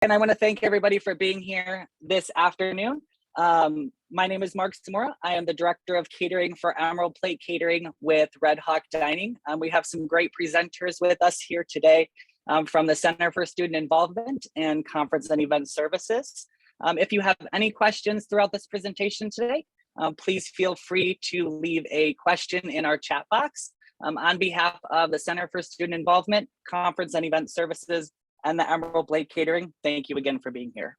And I want to thank everybody for being here this afternoon. My name is Mark Zamora. I am the Director of Catering for Emerald Plate Catering with Red Hawk Dining. We have some great presenters with us here today from the Center for Student Involvement and Conference and Event Services. If you have any questions throughout this presentation today, please feel free to leave a question in our chat box. On behalf of the Center for Student Involvement, Conference and Event Services, and the Emerald Plate Catering, thank you again for being here.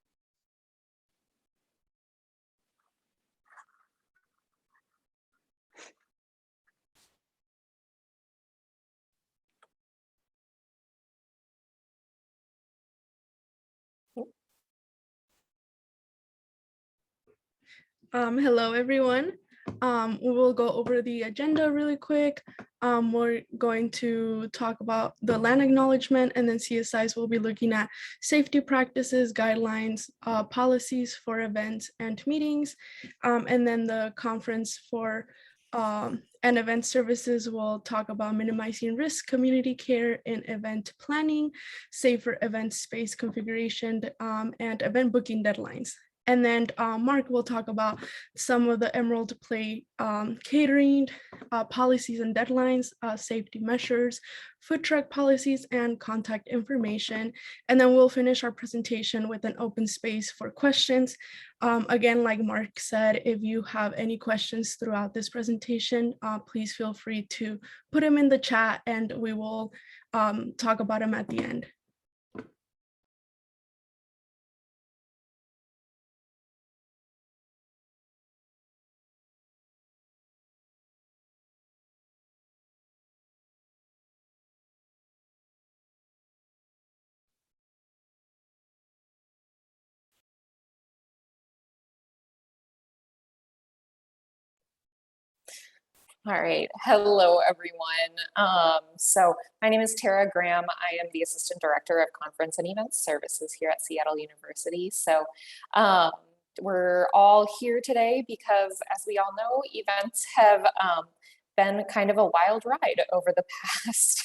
Hello, everyone. We will go over the agenda really quick. We're going to talk about the land acknowledgement, and then CSIs will be looking at safety practices, guidelines, policies for events and meetings. And then the conference for and event services will talk about minimizing risk, community care in event planning, safer event space configuration, and event booking deadlines. And then Mark will talk about some of the Emerald Plate catering policies and deadlines, safety measures, food truck policies, and contact information. And then we'll finish our presentation with an open space for questions. Again, like Mark said, if you have any questions throughout this presentation, please feel free to put them in the chat and we will talk about them at the end. All right, hello everyone. So my name is Tara Graham. I am the Assistant Director of Conference and Event Services here at Seattle University. So we're all here today because, as we all know, events have been kind of a wild ride over the past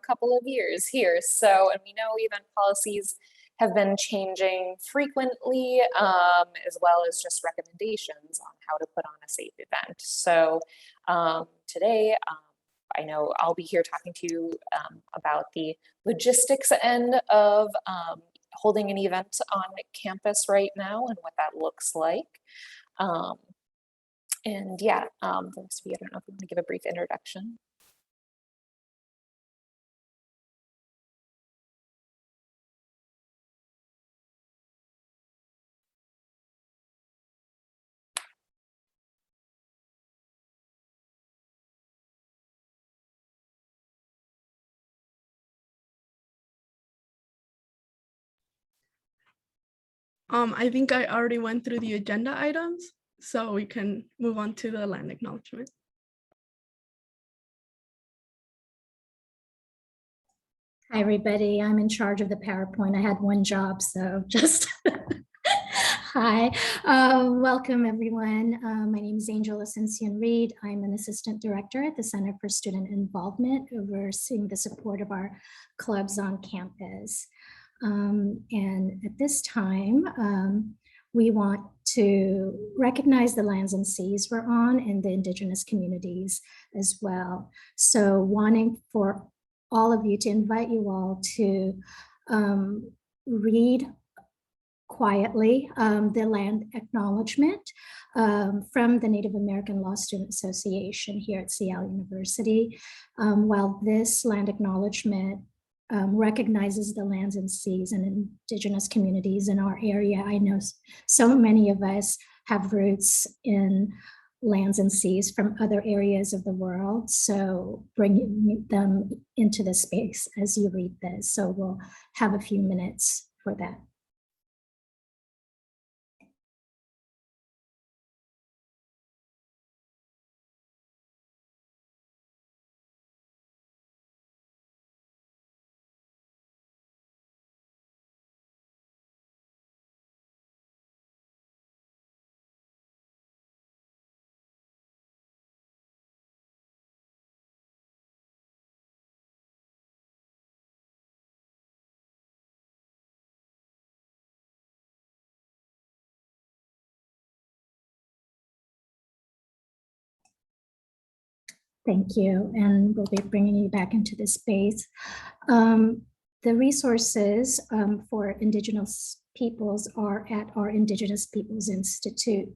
couple of years here. So, and we know event policies have been changing frequently, as well as just recommendations on how to put on a safe event. So today, I know I'll be here talking to you about the logistics end of holding an event on campus right now and what that looks like. And yeah, the rest of you, I don't know if you want to give a brief introduction. I think I already went through the agenda items, so we can move on to the land acknowledgement. Hi, everybody. I'm in charge of the PowerPoint. I had one job, so just hi. Welcome, everyone. My name is Angel Ascension Reed. I'm an assistant director at the Center for Student Involvement, overseeing the support of our clubs on campus. And at this time, we want to recognize the lands and seas we're on and the Indigenous communities as well. So wanting for all of you to invite you all to read quietly the land acknowledgement from the Native American Law Student Association here at Seattle University. While this land acknowledgement recognizes the lands and seas and Indigenous communities in our area, I know so many of us have roots in lands and seas from other areas of the world. So bring them into the space as you read this. So we'll have a few minutes for that. Thank you, and we'll be bringing you back into this space. The resources for Indigenous peoples are at our Indigenous Peoples Institute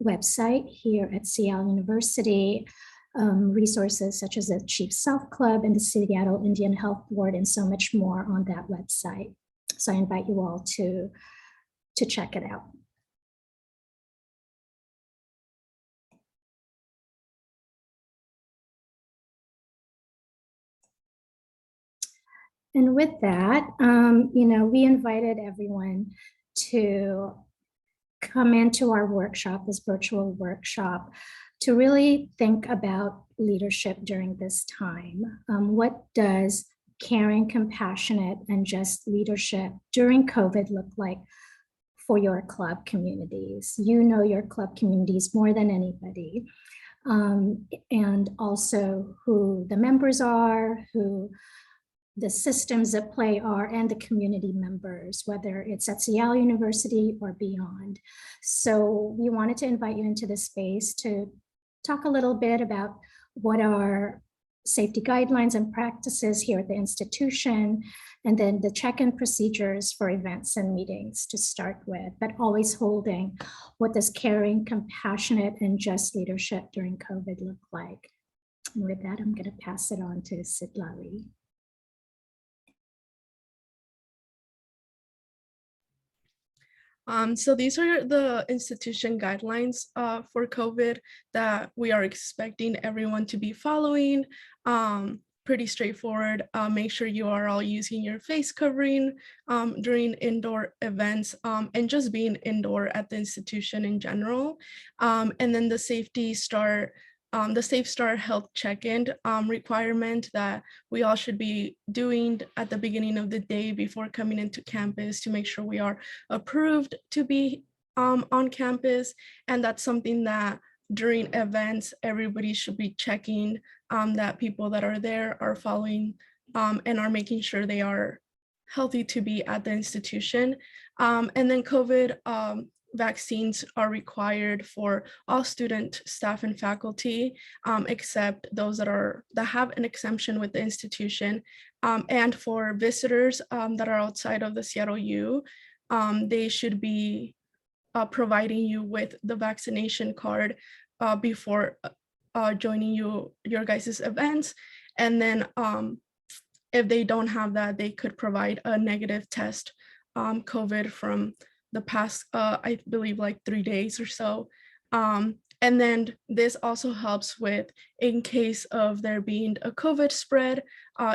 website here at Seattle University. Resources such as the Chief Self Club and the Seattle Indian Health Board and so much more on that website. So I invite you all to check it out. And with that, we invited everyone to come into our workshop, this virtual workshop, to really think about leadership during this time. What does caring, compassionate, and just leadership during COVID look like for your club communities? You know your club communities more than anybody. And also who the members are, who the systems at play are, and the community members, whether it's at Seattle University or beyond. So we wanted to invite you into this space to talk a little bit about what are safety guidelines and practices here at the institution, and then the check-in procedures for events and meetings to start with, but always holding what does caring, compassionate, and just leadership during COVID look like. And with that, I'm going to pass it on to Sitlali. So these are the institution guidelines for COVID that we are expecting everyone to be following. Pretty straightforward. Make sure you are all using your face covering during indoor events and just being indoor at the institution in general. And then the the Safe Start Health Check-in requirement that we all should be doing at the beginning of the day before coming into campus to make sure we are approved to be on campus. And that's something that during events, everybody should be checking that people that are there are following and are making sure they are healthy to be at the institution. And then COVID vaccines are required for all student, staff, and faculty, except those that have an exemption with the institution. And for visitors that are outside of the Seattle U, they should be providing you with the vaccination card before joining your guys' events. And then if they don't have that, they could provide a negative test COVID from the past, I believe, like 3 days or so. And then this also helps with, in case of there being a COVID spread,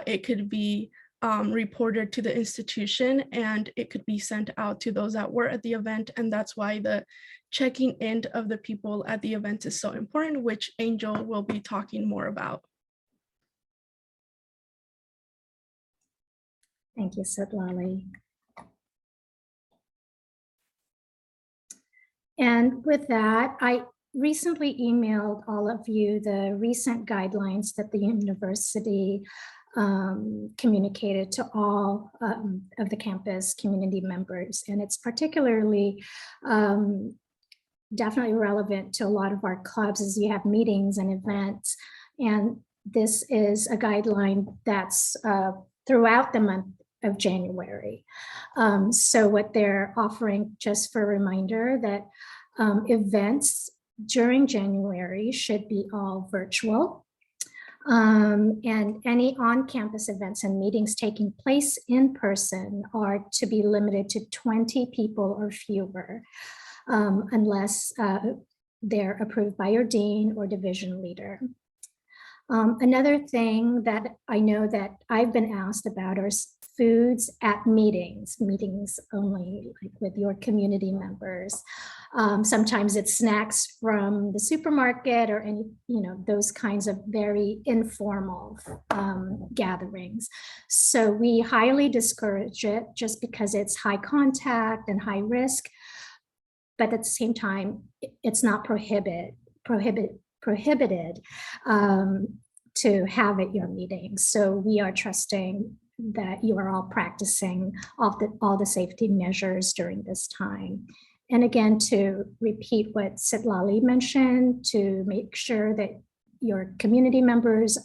it could be reported to the institution and it could be sent out to those that were at the event. And that's why the checking in of the people at the event is so important, which Angel will be talking more about. Thank you, Sitlali. And with that, I recently emailed all of you the recent guidelines that the university communicated to all of the campus community members. And it's particularly definitely relevant to a lot of our clubs as you have meetings and events. And this is a guideline that's throughout the month of January. So what they're offering, just for a reminder, that events during January should be all virtual. And any on-campus events and meetings taking place in person are to be limited to 20 people or fewer, unless they're approved by your dean or division leader. Another thing that I know that I've been asked about are foods at meetings only, like with your community members. Sometimes it's snacks from the supermarket or any, those kinds of very informal gatherings. So we highly discourage it just because it's high contact and high risk, but at the same time, it's not prohibited to have at your meetings. So we are trusting that you are all practicing all the safety measures during this time. And again, to repeat what Sitlali mentioned, to make sure that your community members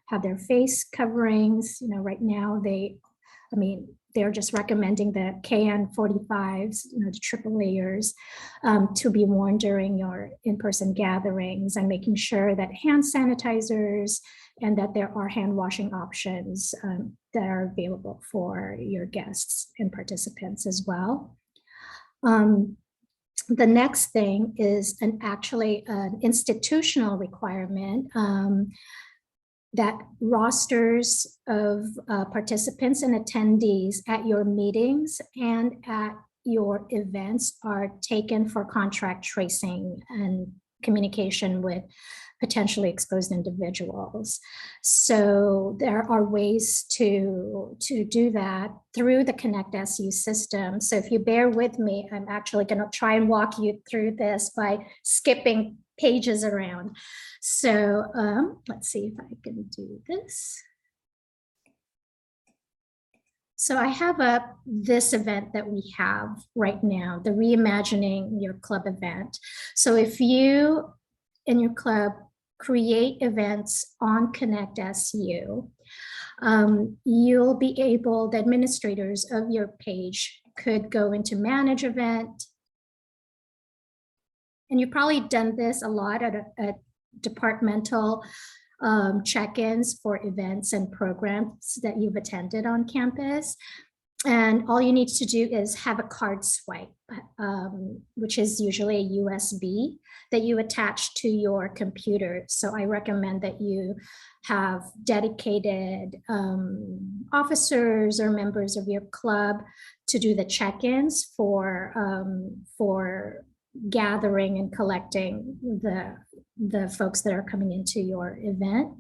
have their face coverings. Right now they're just recommending the KN45s, the triple layers, to be worn during your in-person gatherings, and making sure that hand sanitizers and that there are hand washing options that are available for your guests and participants as well. The next thing is actually an institutional requirement that rosters of participants and attendees at your meetings and at your events are taken for contract tracing and communication with potentially exposed individuals. So there are ways to do that through the Connect SU system. So if you bear with me, I'm actually going to try and walk you through this by skipping pages around. So let's see if I can do this. So I have up this event that we have right now, the Reimagining Your Club event. So if you in your club create events on Connect SU, you'll be able, the administrators of your page could go into manage event. And you've probably done this a lot at departmental check-ins for events and programs that you've attended on campus. And all you need to do is have a card swipe, which is usually a USB that you attach to your computer. So I recommend that you have dedicated officers or members of your club to do the check-ins for gathering and collecting the folks that are coming into your event.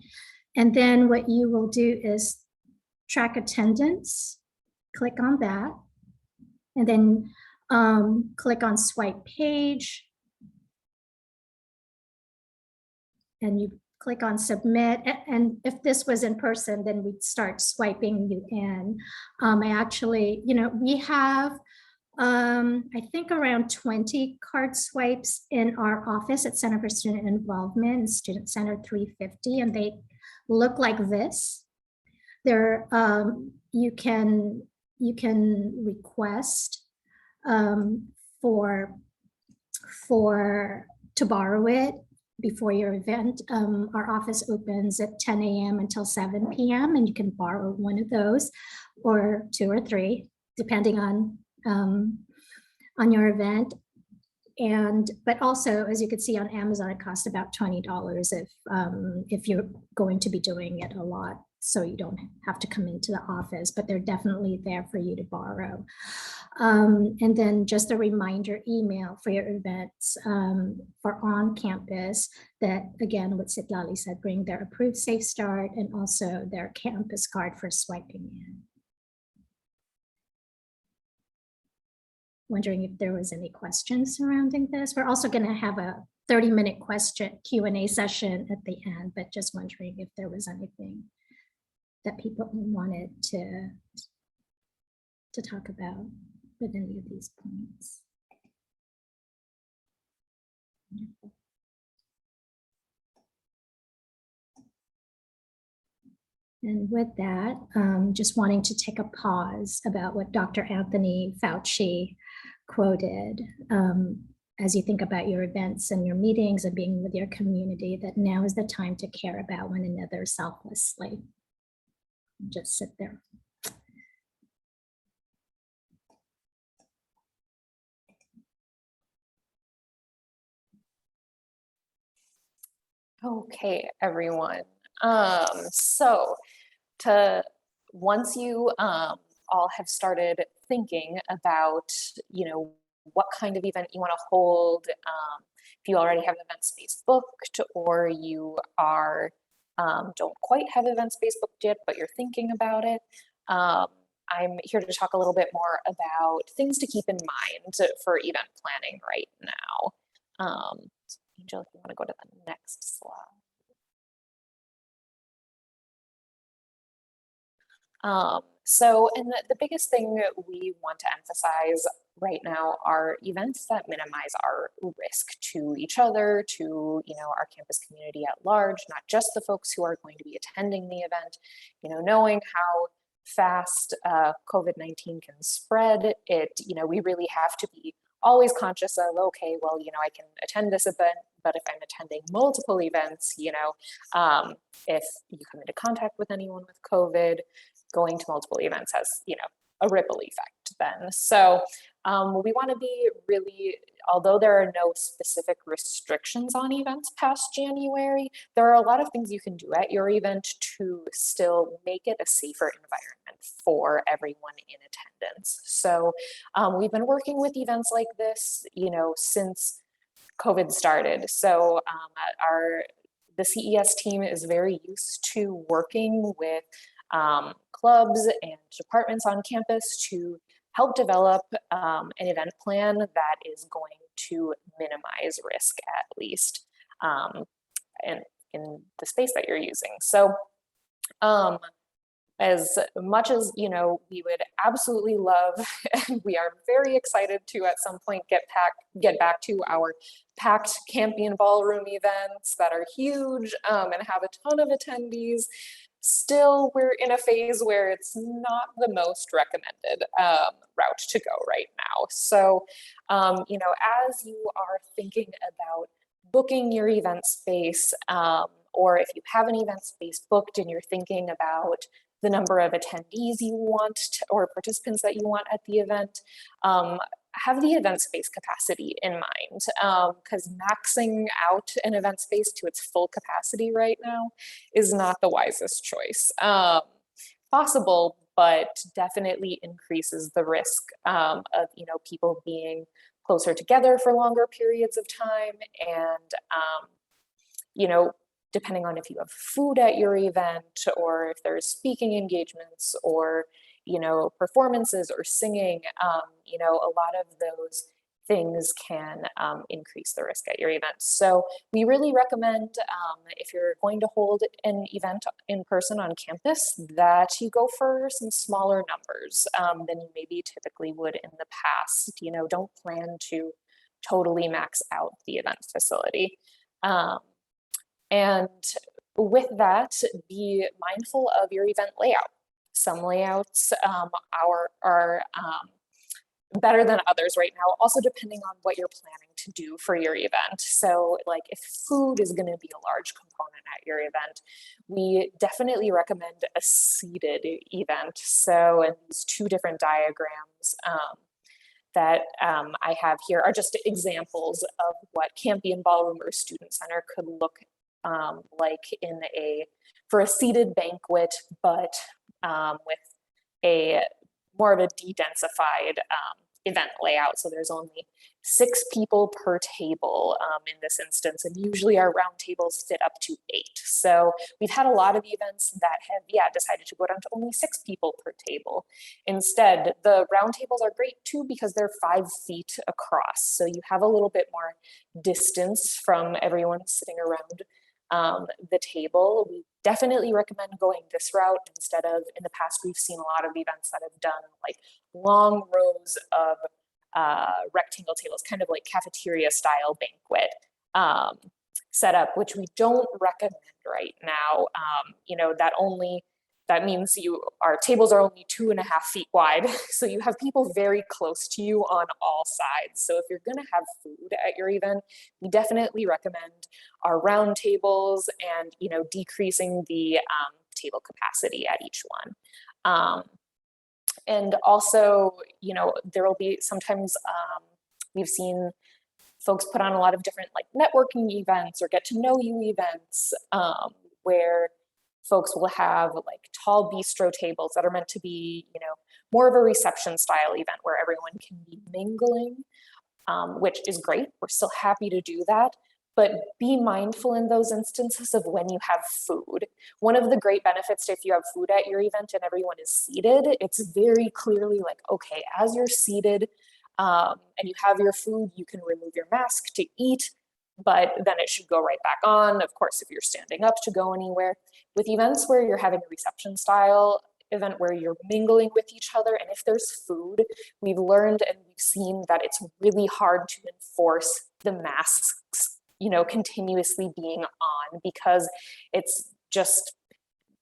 And then what you will do is track attendance. Click on that, and then click on swipe page, and you click on submit. And if this was in person, then we'd start swiping you in. I actually, we have, I think around 20 card swipes in our office at Center for Student Involvement and Student Center 350, and they look like this. They're, you can request to borrow it before your event. Our office opens at 10 a.m. until 7 p.m. and you can borrow one of those, or 2 or 3, depending on your event. But also, as you can see on Amazon, it costs about $20 if you're going to be doing it a lot, so you don't have to come into the office, but they're definitely there for you to borrow. And then just a reminder email for your events for on campus that, again, what Sitlali said, bring their approved Safe Start and also their campus card for swiping in. Wondering if there was any questions surrounding this. We're also going to have a 30-minute question Q&A session at the end, but just wondering if there was anything that people wanted to talk about with any of these points. Wonderful. And with that, just wanting to take a pause about what Dr. Anthony Fauci quoted, as you think about your events and your meetings and being with your community, that now is the time to care about one another selflessly. Just sit there. Okay, everyone. So once you all have started thinking about, what kind of event you want to hold, if you already have event space booked, or you are don't quite have event space booked yet, but you're thinking about it, I'm here to talk a little bit more about things to keep in mind for event planning right now. Angel, if you want to go to the next slide. And the biggest thing we want to emphasize right now are events that minimize our risk to each other, to, our campus community at large, not just the folks who are going to be attending the event. Knowing how fast COVID-19 can spread, we really have to be always conscious of, okay, well, I can attend this event, but if I'm attending multiple events, if you come into contact with anyone with COVID, going to multiple events has, a ripple effect then. So we want to be really, although there are no specific restrictions on events past January, there are a lot of things you can do at your event to still make it a safer environment for everyone in attendance. So we've been working with events like this, since COVID started. So the CES team is very used to working with clubs and departments on campus to help develop an event plan that is going to minimize risk, at least, and in the space that you're using. So as much as, we would absolutely love, and we are very excited to at some point get back to our packed Campion ballroom events that are huge and have a ton of attendees, still we're in a phase where it's not the most recommended route to go right now. So, as you are thinking about booking your event space, or if you have an event space booked and you're thinking about the number of attendees you want or participants that you want at the event, have the event space capacity in mind, because maxing out an event space to its full capacity right now is not the wisest choice. Possible, but definitely increases the risk of people being closer together for longer periods of time, and depending on if you have food at your event, or if there's speaking engagements, or performances or singing, a lot of those things can increase the risk at your event. So we really recommend, if you're going to hold an event in person on campus, that you go for some smaller numbers than you maybe typically would in the past. Don't plan to totally max out the event facility. And with that, be mindful of your event layout. Some layouts are better than others right now, also depending on what you're planning to do for your event. So like if food is going to be a large component at your event, we definitely recommend a seated event. So in these two different diagrams that I have here are just examples of what Campion Ballroom or Student Center could look like for a seated banquet, but with a more of a de-densified event layout. So there's only 6 people per table in this instance, and usually our round tables fit up to 8. So we've had a lot of events that have, decided to go down to only 6 people per table. Instead, the round tables are great too because they're 5 feet across. So you have a little bit more distance from everyone sitting around the table. We definitely recommend going this route instead of, in the past, we've seen a lot of events that have done like long rows of rectangle tables, kind of like cafeteria style banquet setup, which we don't recommend right now. That means our tables are only 2.5 feet wide. So you have people very close to you on all sides. So if you're gonna have food at your event, we definitely recommend our round tables and, decreasing the table capacity at each one. And also, there will be sometimes we've seen folks put on a lot of different like networking events or get to know you events where folks will have like tall bistro tables that are meant to be, more of a reception style event where everyone can be mingling, which is great. We're still happy to do that, but be mindful in those instances of when you have food. One of the great benefits if you have food at your event and everyone is seated, it's very clearly like, okay, as you're seated and you have your food, you can remove your mask to eat, but then it should go right back on. Of course, if you're standing up to go anywhere. With events where you're having a reception style event where you're mingling with each other, and if there's food, we've learned and we've seen that it's really hard to enforce the masks, you know, continuously being on, because it's just,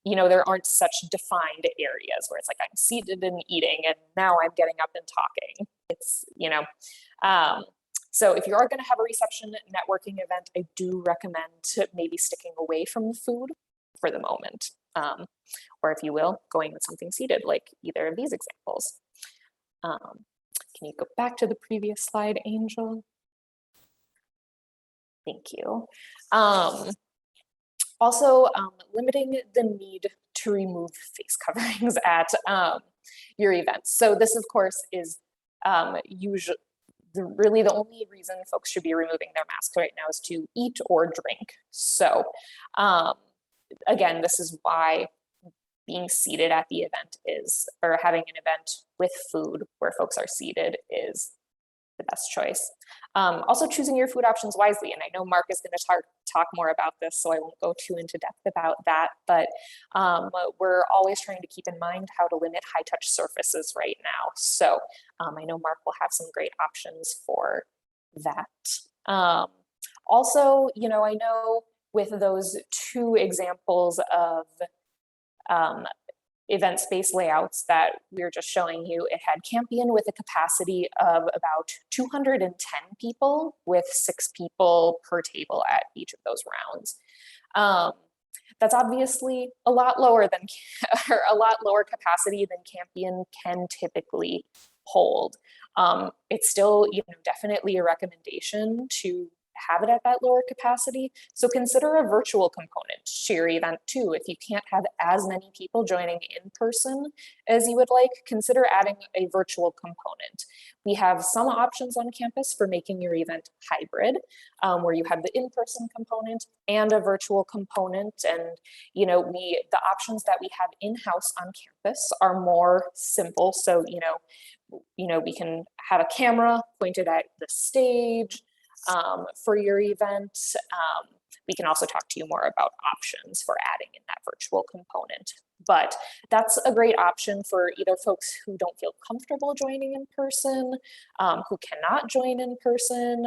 you know, there aren't such defined areas where it's like I'm seated and eating and now I'm getting up and talking. It's, you know, so if you are going to have a reception networking event, I do recommend maybe sticking away from the food for the moment. Or if you will, going with something seated like either of these examples. Can you go back to the previous slide, Angel? Thank you. Also, limiting the need to remove face coverings at your events. So this, of course, is usually really the only reason folks should be removing their masks right now is to eat or drink. So again, this is why being seated at the event is, or having an event with food where folks are seated is the best choice. Also choosing your food options wisely. And I know Mark is going to talk more about this, so I won't go too into depth about that, but we're always trying to keep in mind how to limit high touch surfaces right now. So I know Mark will have some great options for that. Also, you know, I know with those two examples of event space layouts that we were just showing you, it had Campion with a capacity of about 210 people with 6 people per table at each of those rounds. That's obviously a lot lower than, or a lot lower capacity than Campion can typically hold. It's still, you know, definitely a recommendation to have it at that lower capacity. So consider a virtual component to your event too. If you can't have as many people joining in person as you would like, consider adding a virtual component. We have some options on campus for making your event hybrid, where you have the in-person component and a virtual component. And, you know, the options that we have in-house on campus are more simple. So, you know, we can have a camera pointed at the stage, for your event. We can also talk to you more about options for adding in that virtual component. But that's a great option for either folks who don't feel comfortable joining in person, who cannot join in person,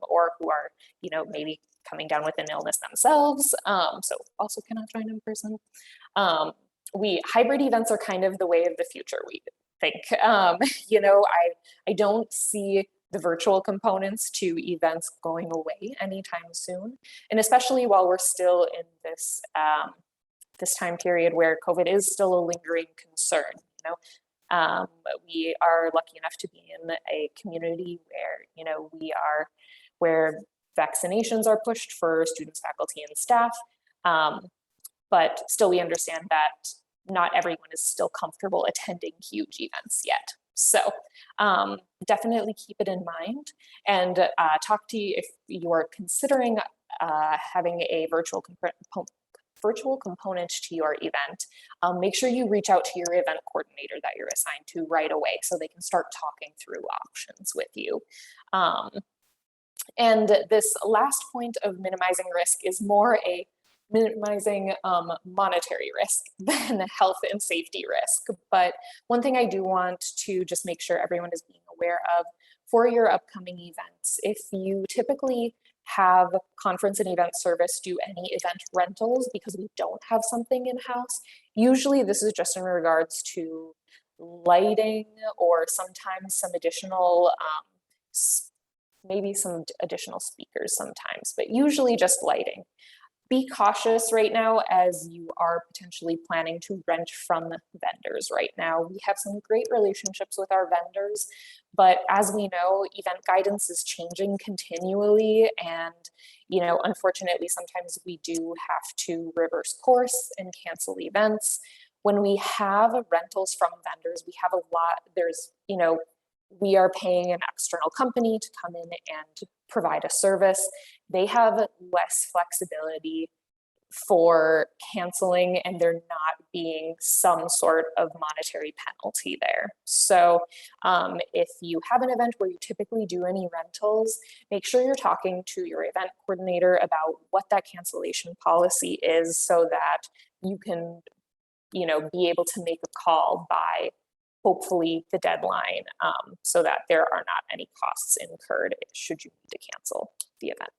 or who are, you know, maybe coming down with an illness themselves, so also cannot join in person. Hybrid events are kind of the way of the future, we think. You know, I don't see the virtual components to events going away anytime soon. And especially while we're still in this, this time period where COVID is still a lingering concern. You know, we are lucky enough to be in a community where, you know, where vaccinations are pushed for students, faculty, and staff. But still we understand that not everyone is still comfortable attending huge events yet. So definitely keep it in mind, and talk to you if you are considering having a virtual component to your event. Make sure you reach out to your event coordinator that you're assigned to right away so they can start talking through options with you. And this last point of minimizing risk is more a minimizing monetary risk than health and safety risk. But one thing I do want to just make sure everyone is being aware of for your upcoming events, if you typically have conference and event service do any event rentals because we don't have something in-house, usually this is just in regards to lighting or sometimes some additional, maybe some additional speakers sometimes, but usually just lighting. Be cautious right now as you are potentially planning to rent from vendors right now. We have some great relationships with our vendors, but as we know, event guidance is changing continually. And, you know, unfortunately, sometimes we do have to reverse course and cancel events. When we have rentals from vendors, we have a lot, you know, we are paying an external company to come in and provide a service. They have less flexibility for canceling, and there not being some sort of monetary penalty there. So if you have an event where you typically do any rentals, make sure you're talking to your event coordinator about what that cancellation policy is so that you can you know, be able to make a call by hopefully the deadline, so that there are not any costs incurred should you need to cancel the event.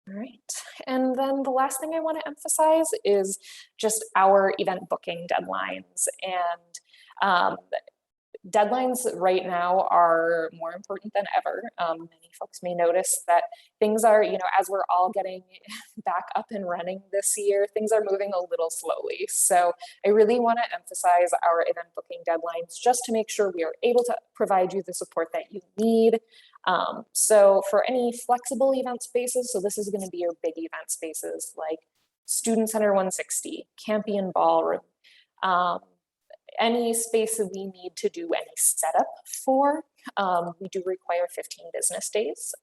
All right, and then the last thing I want to emphasize is just our event booking deadlines. And deadlines right now are more important than ever. Many folks may notice that things are, you know, as we're all getting back up and running this year, things are moving a little slowly. So I really want to emphasize our event booking deadlines just to make sure we are able to provide you the support that you need. So for any flexible event spaces, so this is going to be your big event spaces like Student Center 160, Campion Ballroom, any space that we need to do any setup for, we do require 15 business days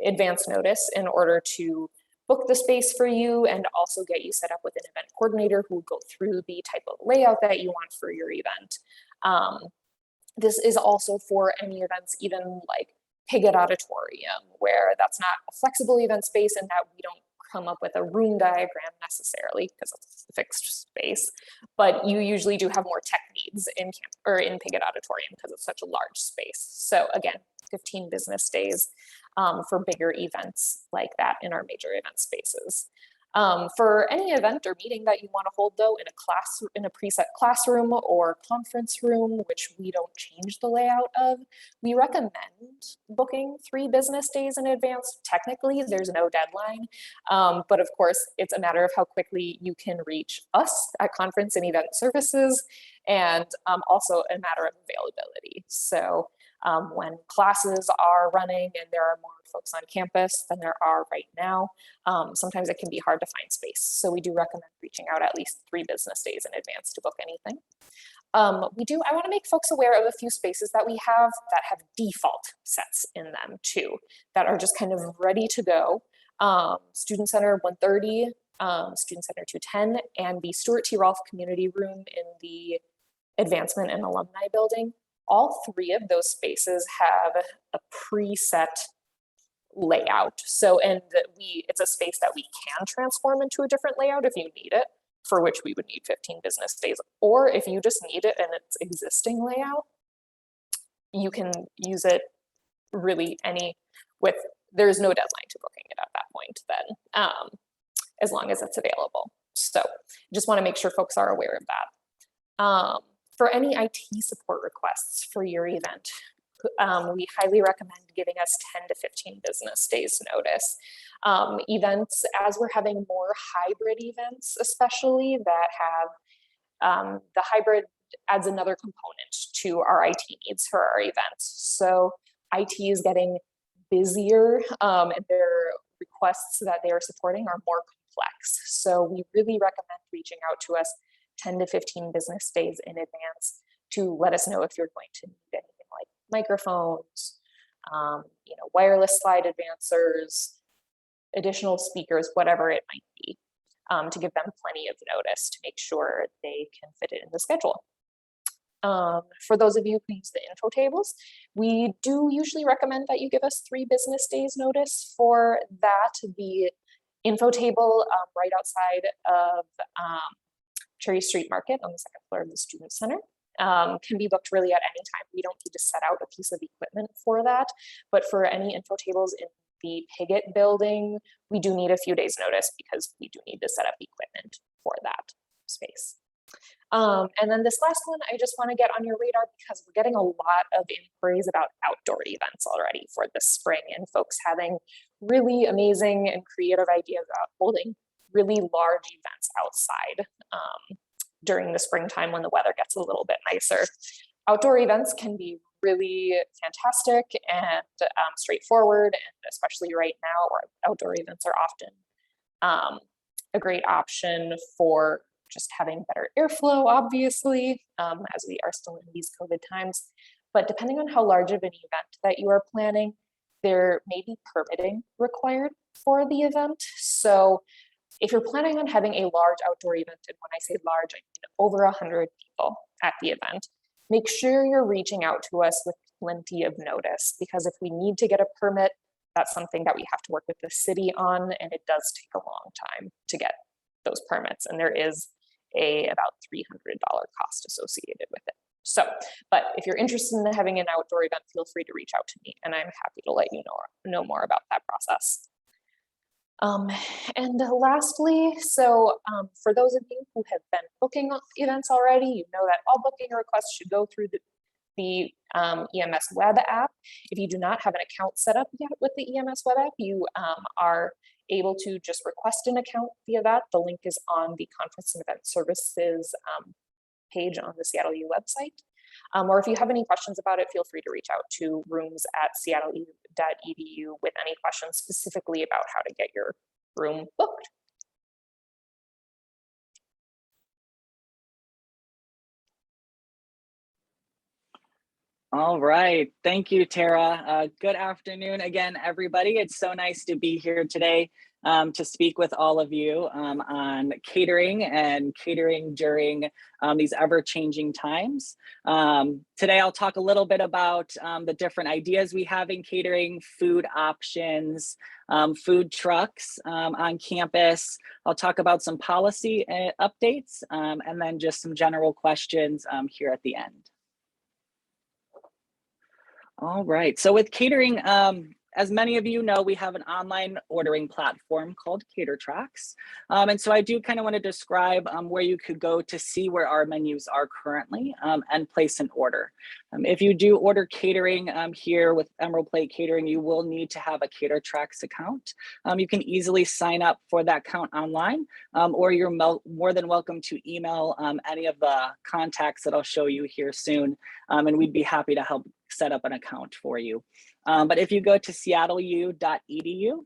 advance notice in order to book the space for you and also get you set up with an event coordinator who will go through the type of layout that you want for your event. This is also for any events, even like Piggott Auditorium, where that's not a flexible event space and that we don't come up with a room diagram necessarily because it's a fixed space, but you usually do have more tech needs in Piggott Auditorium because it's such a large space. So again, 15 business days for bigger events like that in our major event spaces. For any event or meeting that you want to hold though in a preset classroom or conference room, which we don't change the layout of, we recommend booking 3 business days in advance. Technically, there's no deadline, but of course, it's a matter of how quickly you can reach us at Conference and Event Services, and also a matter of availability. So when classes are running and there are more folks on campus than there are right now, sometimes it can be hard to find space. So we do recommend reaching out at least 3 business days in advance to book anything. I want to make folks aware of a few spaces that we have that have default sets in them too, that are just kind of ready to go. Student Center 130, Student Center 210, and the Stuart T. Rolfe Community Room in the Advancement and Alumni Building. All 3 of those spaces have a preset layout. So, and it's a space that we can transform into a different layout if you need it, for which we would need 15 business days. Or if you just need it in its existing layout, you can use it really there's no deadline to booking it at that point then, as long as it's available. So just want to make sure folks are aware of that. For any IT support requests for your event, we highly recommend giving us 10 to 15 business days notice. Events, as we're having more hybrid events, especially that have, the hybrid adds another component to our IT needs for our events. So IT is getting busier and their requests that they are supporting are more complex. So we really recommend reaching out to us 10 to 15 business days in advance to let us know if you're going to need anything like microphones, wireless slide advancers, additional speakers, whatever it might be, to give them plenty of notice to make sure they can fit it in the schedule. For those of you who use the info tables, we do usually recommend that you give us 3 business days notice for that. The info table right outside of Cherry Street Market on the 2nd floor of the Student Center can be booked really at any time. We don't need to set out a piece of equipment for that, but for any info tables in the Piggott building, we do need a few days notice because we do need to set up equipment for that space. And then this last one, I just want to get on your radar because we're getting a lot of inquiries about outdoor events already for this spring, and folks having really amazing and creative ideas about holding really large events outside during the springtime when the weather gets a little bit nicer. Outdoor events can be really fantastic and straightforward, and especially right now where outdoor events are often a great option for just having better airflow, obviously, as we are still in these COVID times. But depending on how large of an event that you are planning, there may be permitting required for the event. So if you're planning on having a large outdoor event, and when I say large, I mean over 100 people at the event, make sure you're reaching out to us with plenty of notice, because if we need to get a permit That's something that we have to work with the city on, and it does take a long time to get those permits, and there is about $300 cost associated with it. So, but if you're interested in having an outdoor event, feel free to reach out to me, and I'm happy to let you know more about that process. And lastly, so for those of you who have been booking events already, you know that all booking requests should go through the EMS web app. If you do not have an account set up yet with the EMS web app, you are able to just request an account via that. The link is on the Conference and Event Services page on the Seattle U website. Or if you have any questions about it, feel free to reach out to rooms@seattleu.edu with any questions specifically about how to get your room booked. All right. Thank you, Tara. Good afternoon again, everybody. It's so nice to be here today to speak with all of you on catering and catering during these ever-changing times. Today, I'll talk a little bit about the different ideas we have in catering, food options, food trucks on campus. I'll talk about some policy updates and then just some general questions here at the end. All right, so with catering, as many of you know, we have an online ordering platform called Catertracks. And so I do kind of want to describe where you could go to see where our menus are currently and place an order. If you do order catering here with Emerald Plate Catering, you will need to have a Catertracks account. You can easily sign up for that account online, or you're more than welcome to email any of the contacts that I'll show you here soon, and we'd be happy to help set up an account for you. But if you go to seattleu.edu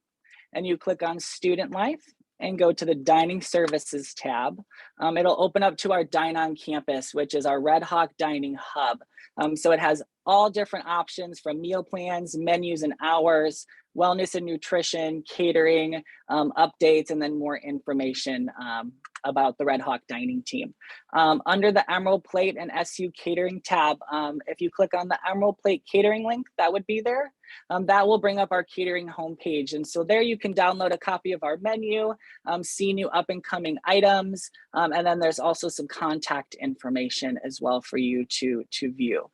and you click on Student Life and go to the Dining Services tab, it'll open up to our Dine on Campus, which is our Red Hawk Dining Hub. So it has all different options from meal plans, menus and hours, wellness and nutrition, catering, updates, and then more information about the Red Hawk Dining team. Under the Emerald Plate and SU Catering tab, if you click on the Emerald Plate Catering link, that would be there. That will bring up our catering homepage. And so there you can download a copy of our menu, see new up and coming items, and then there's also some contact information as well for you to view.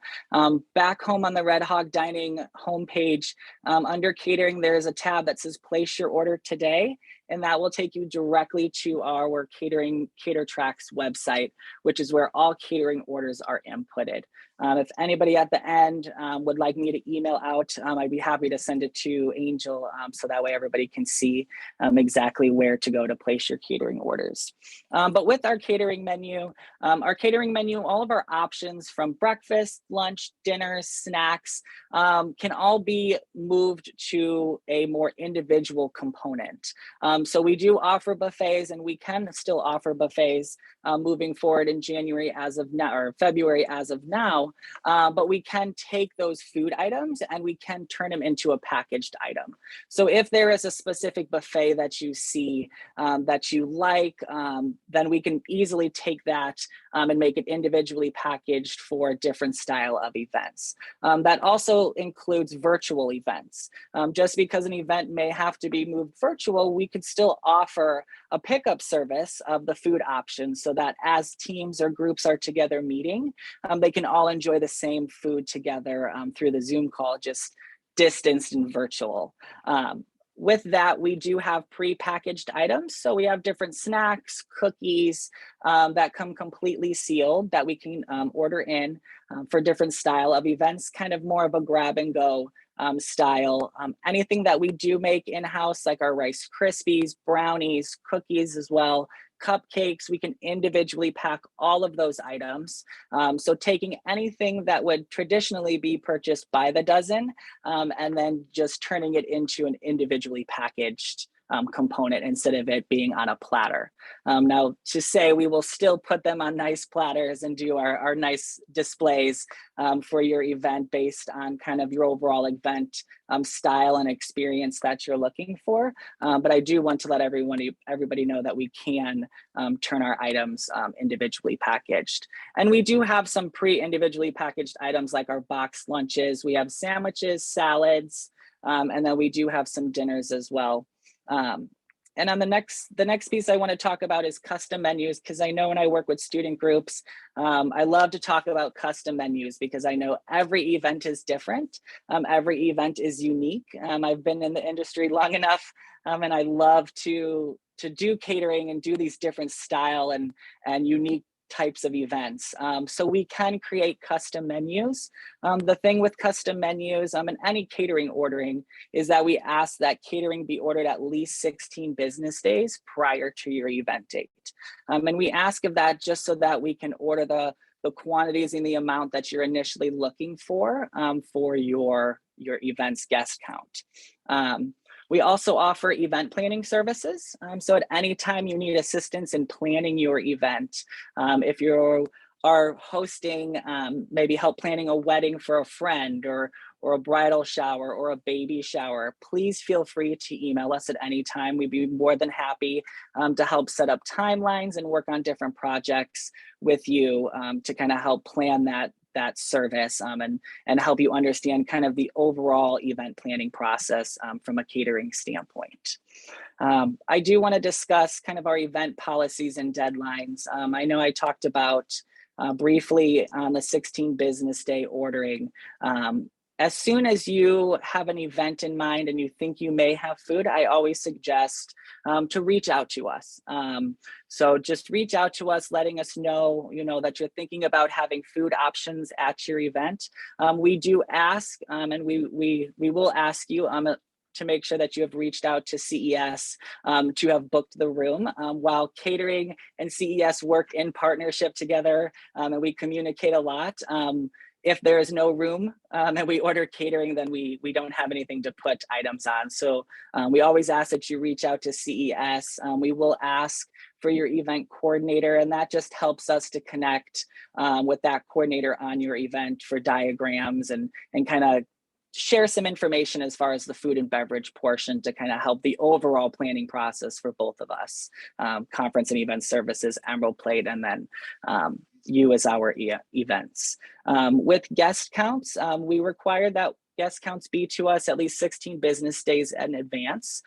Back home on the Red Hawk Dining homepage, under catering, there is a tab that says place your order today, and that will take you directly to our Catertracks website, which is where all catering orders are inputted. If anybody at the end would like me to email out, I'd be happy to send it to Angel so that way everybody can see exactly where to go to place your catering orders. But with our catering menu, all of our options from breakfast, lunch, dinner, snacks can all be moved to a more individual component. So we do offer buffets, and we can still offer buffets moving forward in January as of now, or February as of now. But we can take those food items and we can turn them into a packaged item. So if there is a specific buffet that you see that you like, then we can easily take that and make it individually packaged for a different style of events. That also includes virtual events. Just because an event may have to be moved virtual, we could still offer a pickup service of the food options so that as teams or groups are together meeting, they can all enjoy the same food together through the Zoom call, just distanced and virtual. With that, we do have pre-packaged items. So we have different snacks, cookies that come completely sealed that we can order in for different style of events, kind of more of a grab and go style. Anything that we do make in-house, like our Rice Krispies, brownies, cookies as well, cupcakes, we can individually pack all of those items. So taking anything that would traditionally be purchased by the dozen and then just turning it into an individually packaged component instead of it being on a platter. Now, to say we will still put them on nice platters and do our nice displays for your event based on kind of your overall event style and experience that you're looking for. But I do want to let everybody know that we can turn our items individually packaged. And we do have some pre-individually packaged items like our box lunches. We have sandwiches, salads, And then we do have some dinners as well. And on the next piece I want to talk about is custom menus, because I know when I work with student groups, I love to talk about custom menus because I know every event is different. Every event is unique. I've been in the industry long enough, and I love to do catering and do these different style and unique types of events. So we can create custom menus. The thing with custom menus and any catering ordering is that we ask that catering be ordered at least 16 business days prior to your event date. And we ask of that just so that we can order the quantities and the amount that you're initially looking for your event's guest count. We also offer event planning services. So at any time you need assistance in planning your event, if you are hosting, maybe help planning a wedding for a friend or a bridal shower or a baby shower, please feel free to email us at any time. We'd be more than happy to help set up timelines and work on different projects with you to kind of help plan that service and help you understand kind of the overall event planning process from a catering standpoint. I do want to discuss kind of our event policies and deadlines. I know I talked about briefly on the 16 business day ordering. As soon as you have an event in mind and you think you may have food, I always suggest to reach out to us. So just reach out to us, letting us know, that you're thinking about having food options at your event. We do ask, and we will ask you to make sure that you have reached out to CES to have booked the room. While catering and CES work in partnership together, and we communicate a lot. If there is no room and we order catering, then we don't have anything to put items on. So we always ask that you reach out to CES. We will ask for your event coordinator, and that just helps us to connect with that coordinator on your event for diagrams and kind of share some information as far as the food and beverage portion to kind of help the overall planning process for both of us, conference and event services, Emerald Plate, and then you as our events. With guest counts, we require that guest counts be to us at least 16 business days in advance.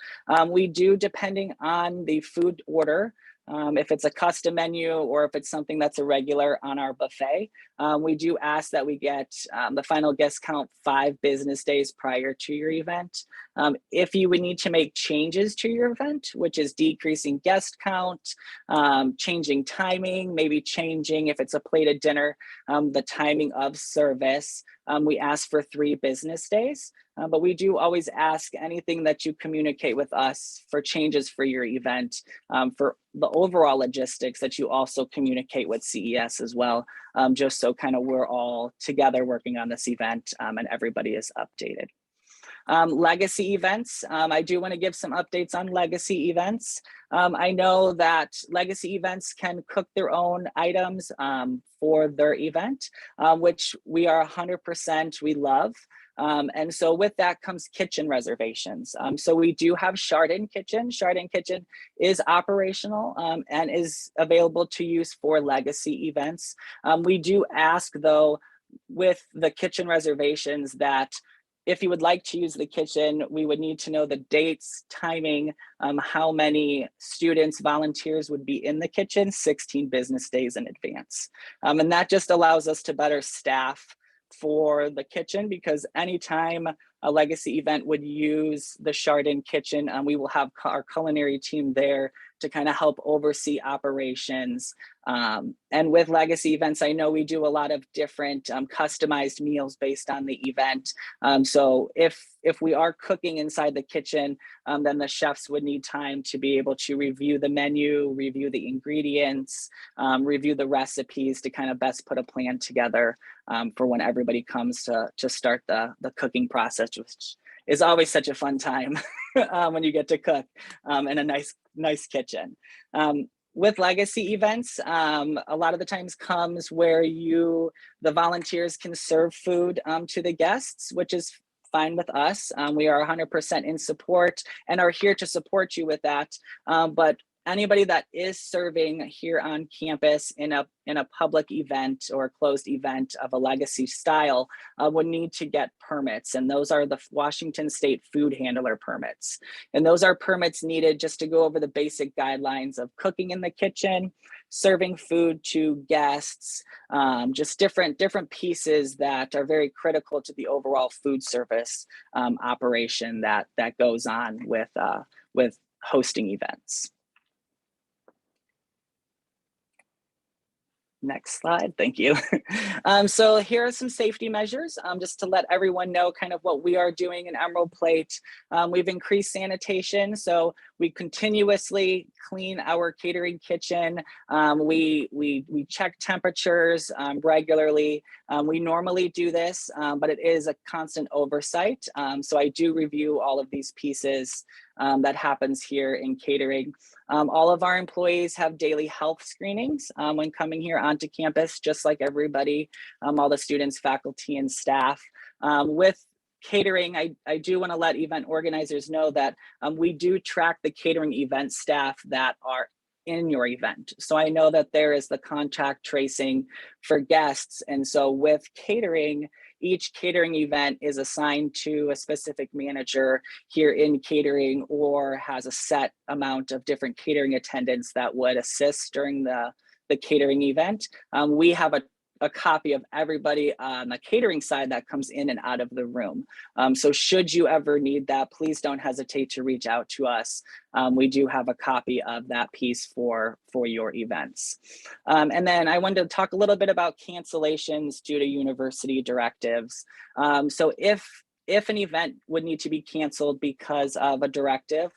We do, depending on the food order, if it's a custom menu or if it's something that's a regular on our buffet, we do ask that we get the final guest count 5 business days prior to your event. If you would need to make changes to your event, which is decreasing guest count, changing timing, maybe changing, if it's a plated dinner, the timing of service, we ask for 3 business days. But we do always ask anything that you communicate with us for changes for your event, for the overall logistics, that you also communicate with CES as well, just so kind of we're all together working on this event and everybody is updated. Legacy events, I do want to give some updates on legacy events. I know that legacy events can cook their own items for their event, which we are 100%, we love. And so with that comes kitchen reservations. So we do have Chardin Kitchen. Chardin Kitchen is operational and is available to use for legacy events. We do ask, though, with the kitchen reservations that if you would like to use the kitchen, we would need to know the dates, timing, how many students, volunteers would be in the kitchen 16 business days in advance. And that just allows us to better staff for the kitchen, because anytime a legacy event would use the Chardin Kitchen, we will have our culinary team there to kind of help oversee operations. And with legacy events, I know we do a lot of different customized meals based on the event. So if we are cooking inside the kitchen, then the chefs would need time to be able to review the menu, review the ingredients, review the recipes to kind of best put a plan together for when everybody comes to start the cooking process, which is always such a fun time when you get to cook in a nice kitchen. With legacy events, a lot of the times comes where the volunteers can serve food to the guests, which is fine with us. We are 100% in support and are here to support you with that. But anybody that is serving here on campus in a public event or a closed event of a legacy style would need to get permits, and those are the Washington State food handler permits. And those are permits needed just to go over the basic guidelines of cooking in the kitchen, serving food to guests, just different pieces that are very critical to the overall food service operation that goes on with hosting events. Next slide, thank you. So here are some safety measures, just to let everyone know kind of what we are doing in Emerald Plate. We've increased sanitation, so we continuously clean our catering kitchen. We check temperatures regularly. We normally do this, but it is a constant oversight. So I do review all of these pieces that happens here in catering. All of our employees have daily health screenings when coming here onto campus, just like everybody, all the students, faculty, and staff. With catering, I do want to let event organizers know that we do track the catering event staff that are in your event. So I know that there is the contact tracing for guests. And so with catering, each catering event is assigned to a specific manager here in catering, or has a set amount of different catering attendants that would assist during the catering event. We have a copy of everybody on the catering side that comes in and out of the room. So should you ever need that, please don't hesitate to reach out to us. We do have a copy of that piece for your events. And then I wanted to talk a little bit about cancellations due to university directives. So if an event would need to be canceled because of a directive,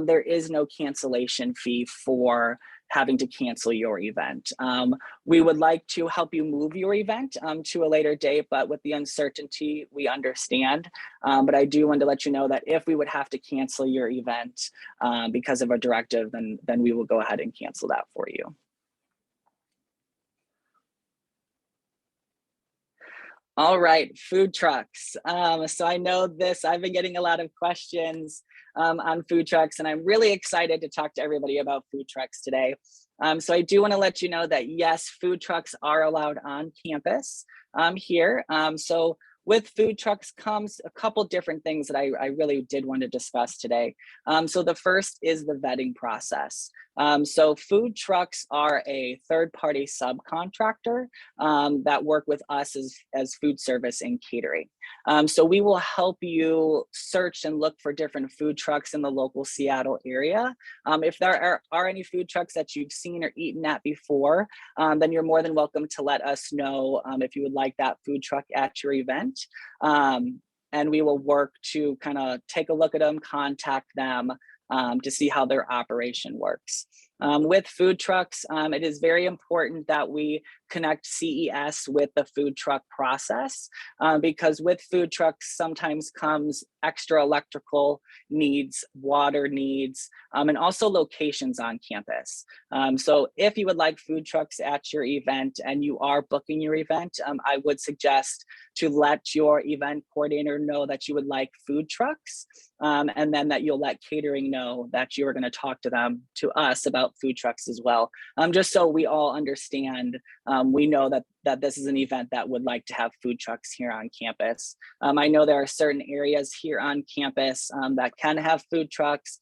there is no cancellation fee for having to cancel your event. We would like to help you move your event to a later date, but with the uncertainty, we understand. But I do want to let you know that if we would have to cancel your event because of a directive, then we will go ahead and cancel that for you. All right, food trucks. So I know I've been getting a lot of questions on food trucks, and I'm really excited to talk to everybody about food trucks today. So I do want to let you know that yes, food trucks are allowed on campus here. So with food trucks comes a couple different things that I really did want to discuss today. So the first is the vetting process. So food trucks are a third-party subcontractor that work with us as food service and catering. So we will help you search and look for different food trucks in the local Seattle area. If there are any food trucks that you've seen or eaten at before, then you're more than welcome to let us know if you would like that food truck at your event. And we will work to kind of take a look at them, contact them to see how their operation works. With food trucks, it is very important that we connect CES with the food truck process because with food trucks sometimes comes extra electrical needs, water needs, and also locations on campus. So if you would like food trucks at your event and you are booking your event, I would suggest to let your event coordinator know that you would like food trucks, and then that you'll let catering know that you are going to talk to us about food trucks as well, just so we all understand. We know that this is an event that would like to have food trucks here on campus. I know there are certain areas here on campus that can have food trucks,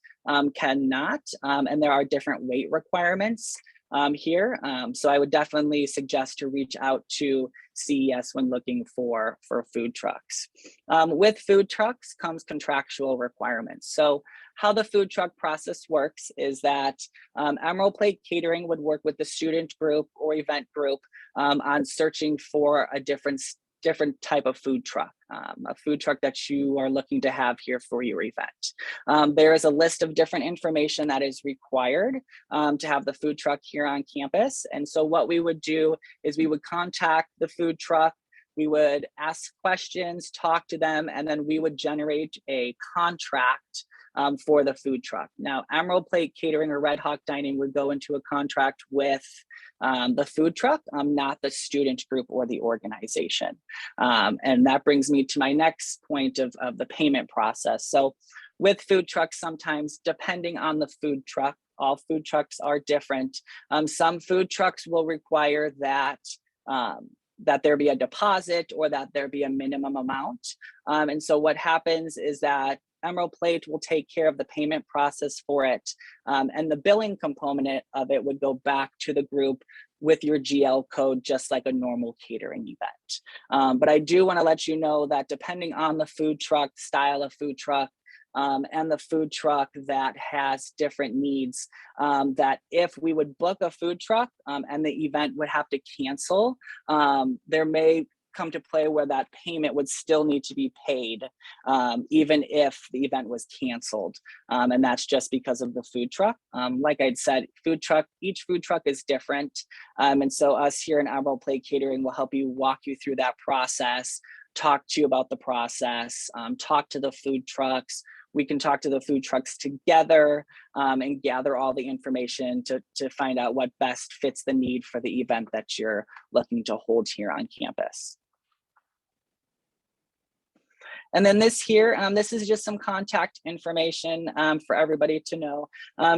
cannot, and there are different weight requirements here. So I would definitely suggest to reach out to CES when looking for food trucks. With food trucks comes contractual requirements. So how the food truck process works is that Emerald Plate Catering would work with the student group or event group on searching for a different type of food truck, a food truck that you are looking to have here for your event. There is a list of different information that is required to have the food truck here on campus. And so what we would do is we would contact the food truck, we would ask questions, talk to them, and then we would generate a contract for the food truck. Now, Emerald Plate Catering or Red Hawk Dining would go into a contract with the food truck, not the student group or the organization. And that brings me to my next point of the payment process. So with food trucks, sometimes depending on the food truck, all food trucks are different. Some food trucks will require that that there be a deposit or that there be a minimum amount. And so what happens is that Emerald Plate will take care of the payment process for it. And the billing component of it would go back to the group with your GL code, just like a normal catering event. But I do want to let you know that depending on the food truck, style of food truck, and the food truck that has different needs, that if we would book a food truck and the event would have to cancel, there may come to play where that payment would still need to be paid, even if the event was canceled. And that's just because of the food truck. Like I'd said, each food truck is different. And so us here in Emerald Plate Catering will help you walk you through that process, talk to you about the process, talk to the food trucks. We can talk to the food trucks together and gather all the information to find out what best fits the need for the event that you're looking to hold here on campus. And then this here, this is just some contact information for everybody to know.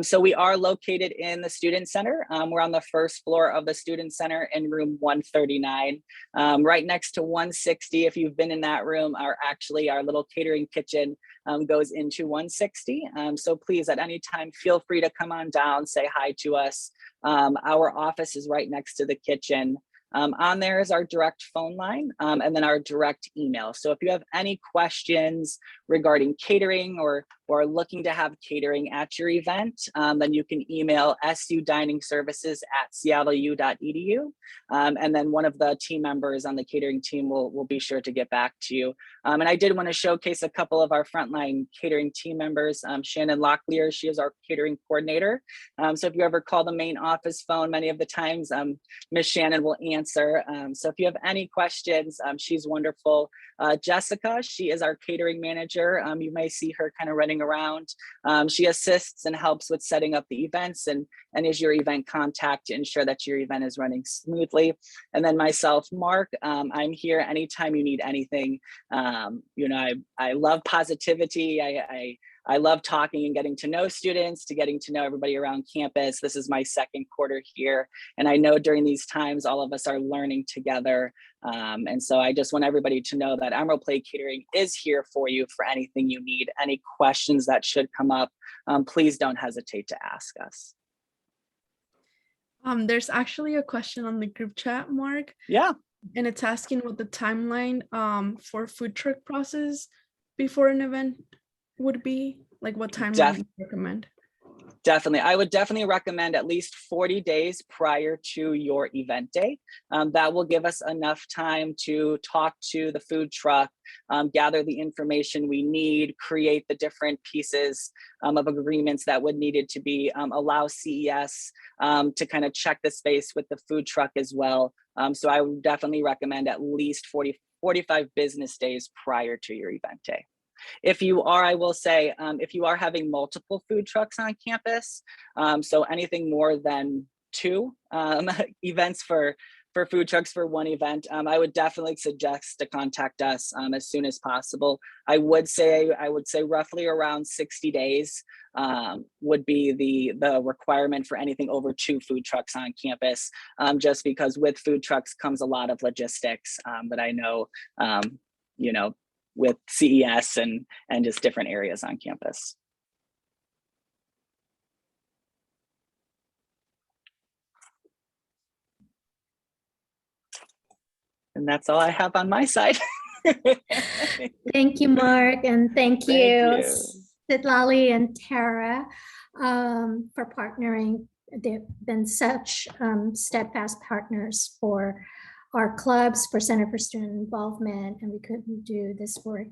So we are located in the Student Center. We're on the first floor of the Student Center in room 139, right next to 160. If you've been in that room, our little catering kitchen goes into 160. So please, at any time, feel free to come on down, say hi to us. Our office is right next to the kitchen. On there is our direct phone line and then our direct email. So if you have any questions regarding catering or looking to have catering at your event, then you can email sudiningservices@seattleu.edu. And then one of the team members on the catering team will be sure to get back to you. And I did want to showcase a couple of our frontline catering team members. Shannon Locklear, she is our catering coordinator. So if you ever call the main office phone, many of the times Miss Shannon will answer. So if you have any questions, she's wonderful. Jessica, she is our catering manager. You may see her kind of running around. She assists and helps with setting up the events and is your event contact to ensure that your event is running smoothly. And then myself, Mark, I'm here anytime you need anything. I love positivity. I love talking and getting to know students, to getting to know everybody around campus. This is my second quarter here. And I know during these times, all of us are learning together. And so I just want everybody to know that Emerald Plate Catering is here for you for anything you need. Any questions that should come up, please don't hesitate to ask us. There's actually a question on the group chat, Mark. Yeah. And it's asking what the timeline for food truck process before an event would be, like what timeline would you recommend? Definitely. I would definitely recommend at least 40 days prior to your event day. That will give us enough time to talk to the food truck, gather the information we need, create the different pieces of agreements that would needed to be, allow CES to kind of check the space with the food truck as well. So I would definitely recommend at least 45 business days prior to your event day. If you are, I will say, if you are having multiple food trucks on campus, so anything more than 2 events for food trucks for one event, I would definitely suggest to contact us as soon as possible. I would say roughly around 60 days would be the requirement for anything over 2 food trucks on campus, just because with food trucks comes a lot of logistics that I know, with CES and just different areas on campus. And that's all I have on my side. Thank you, Mark, and thank you, Sitlali and Tara, for partnering. They've been such steadfast partners for our clubs, for Center for Student Involvement, and we couldn't do this work,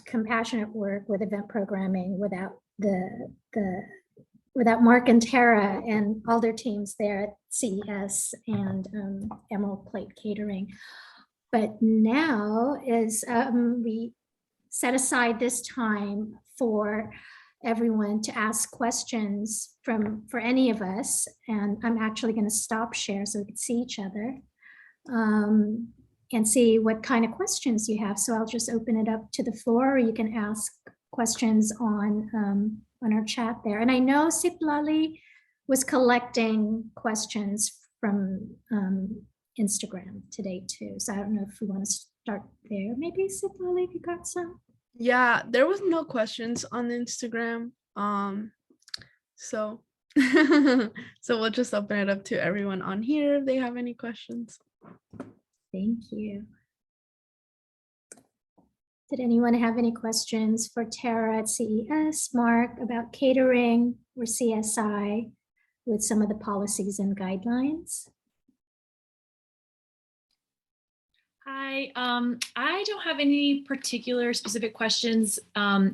compassionate work with event programming without without Mark and Tara and all their teams there at CES and Emerald Plate Catering. But now is we set aside this time for everyone to ask questions for any of us, and I'm actually going to stop share so we can see each other and see what kind of questions you have. So I'll just open it up to the floor, or you can ask questions on on our chat there. And I know Siplali was collecting questions from Instagram today too. So I don't know if we want to start there. Maybe Siplali, if you got some. Yeah, there was no questions on Instagram. So so we'll just open it up to everyone on here if they have any questions. Thank you. Did anyone have any questions for Tara at CES, Mark, about catering or CSI with some of the policies and guidelines? Hi, I don't have any particular specific questions,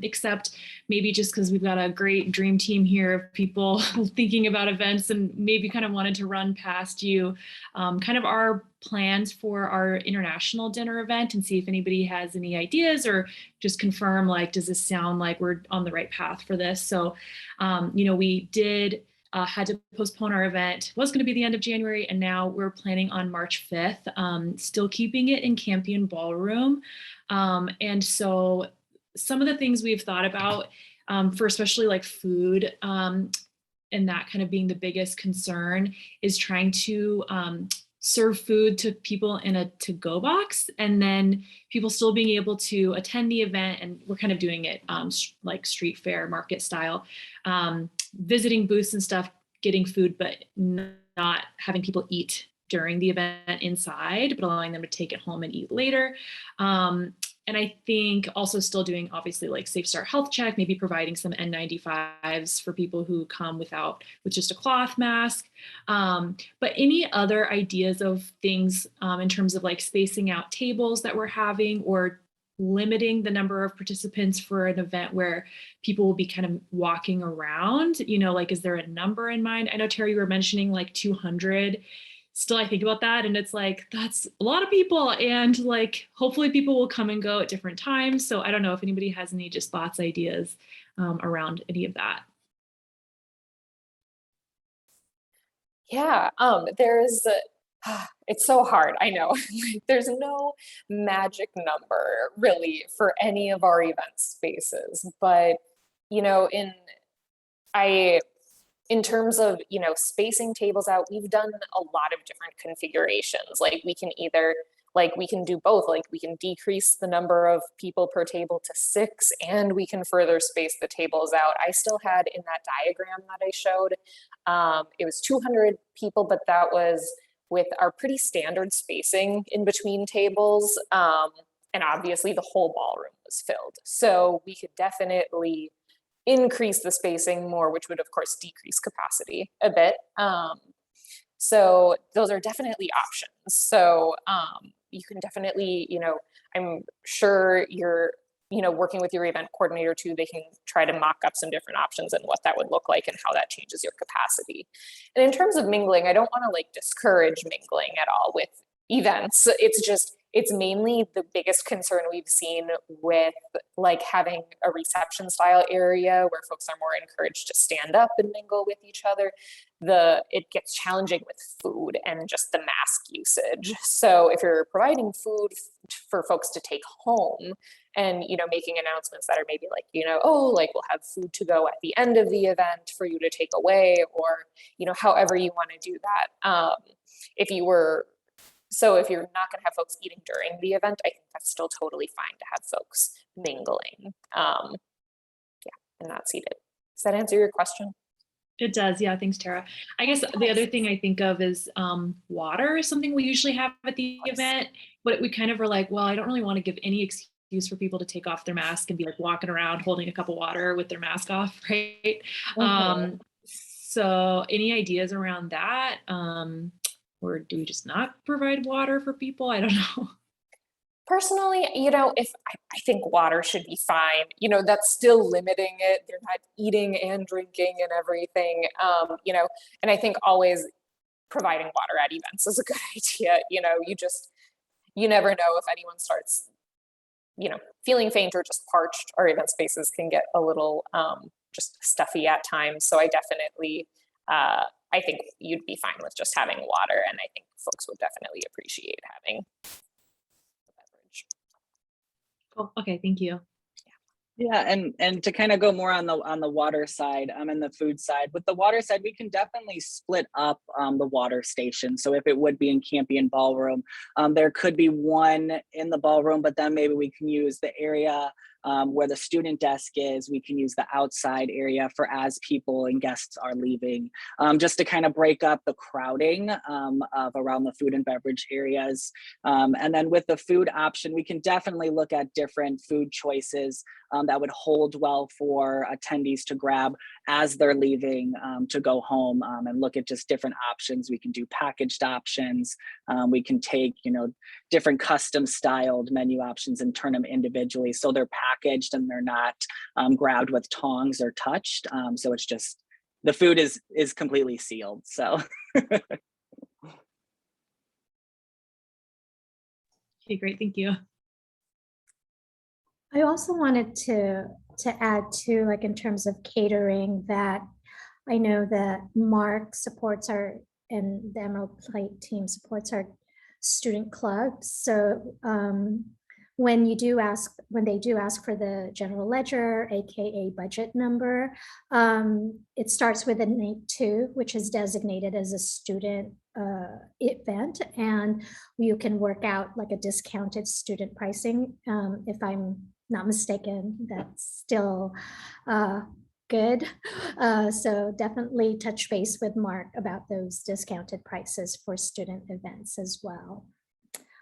except maybe just because we've got a great dream team here of people thinking about events, and maybe kind of wanted to run past you kind of our plans for our international dinner event and see if anybody has any ideas, or just confirm, like, does this sound like we're on the right path for this? So, we did had to postpone our event. It was going to be the end of January, and now we're planning on March 5th, still keeping it in Campion Ballroom. And so some of the things we've thought about for especially like food and that kind of being the biggest concern is trying to serve food to people in a to-go box, and then people still being able to attend the event. And we're kind of doing it like street fair market style, visiting booths and stuff, getting food, but not having people eat during the event inside, but allowing them to take it home and eat later. And I think also still doing obviously like Safe Start health check, maybe providing some N95s for people who come with just a cloth mask. But any other ideas of things in terms of like spacing out tables that we're having, or limiting the number of participants for an event where people will be kind of walking around, like, is there a number in mind? I know, Terry, you were mentioning like 200. Still, I think about that and it's like, that's a lot of people, and like, hopefully people will come and go at different times. So I don't know if anybody has any just thoughts, ideas around any of that. Yeah, it's so hard, I know. There's no magic number really for any of our event spaces, but in terms of spacing tables out, we've done a lot of different configurations. Like we can do both. Like we can decrease the number of people per table to 6, and we can further space the tables out. I still had in that diagram that I showed, it was 200 people, but that was with our pretty standard spacing in between tables. And obviously the whole ballroom was filled. So we could definitely increase the spacing more, which would of course decrease capacity a bit. So those are definitely options. So you can definitely, I'm sure you're, working with your event coordinator too, they can try to mock up some different options and what that would look like and how that changes your capacity. And in terms of mingling, I don't want to like discourage mingling at all with events. It's mainly the biggest concern we've seen with like having a reception style area where folks are more encouraged to stand up and mingle with each other. It gets challenging with food and just the mask usage. So if you're providing food for folks to take home and, making announcements that are maybe like, like we'll have food to go at the end of the event for you to take away, or, however you want to do that. If you're not going to have folks eating during the event, I think that's still totally fine to have folks mingling. And not seated. Does that answer your question? It does. Yeah. Thanks, Tara. I guess the other thing I think of is water is something we usually have at the event, but we kind of are like, well, I don't really want to give any excuse for people to take off their mask and be like walking around holding a cup of water with their mask off, right? So any ideas around that? Or do we just not provide water for people? I don't know. Personally, if I think water should be fine, that's still limiting it. They're not eating and drinking and everything, and I think always providing water at events is a good idea. You never know if anyone starts, feeling faint or just parched. Our event spaces can get a little just stuffy at times. So I definitely, I think you'd be fine with just having water, and I think folks would definitely appreciate having a beverage. Cool. Okay, thank you. Yeah, and to kind of go more on the water side, and the food side. With the water side, we can definitely split up the water station. So if it would be in Campion Ballroom, there could be one in the ballroom, but then maybe we can use the area where the student desk is. We can use the outside area for as people and guests are leaving, just to kind of break up the crowding of around the food and beverage areas. And then with the food option, we can definitely look at different food choices that would hold well for attendees to grab as they're leaving to go home, and look at just different options. We can do packaged options. We can take, different custom styled menu options and turn them individually so they're packaged and they're not grabbed with tongs or touched. So it's just, the food is completely sealed. So. Okay, great, thank you. I also wanted to add to, like, in terms of catering, that I know that Mark supports and the Emerald Plate team supports our student clubs. So when they do ask for the general ledger, aka budget number, it starts with an 82, which is designated as a student event, and you can work out like a discounted student pricing. If I'm not mistaken, that's still good. So definitely touch base with Mark about those discounted prices for student events as well.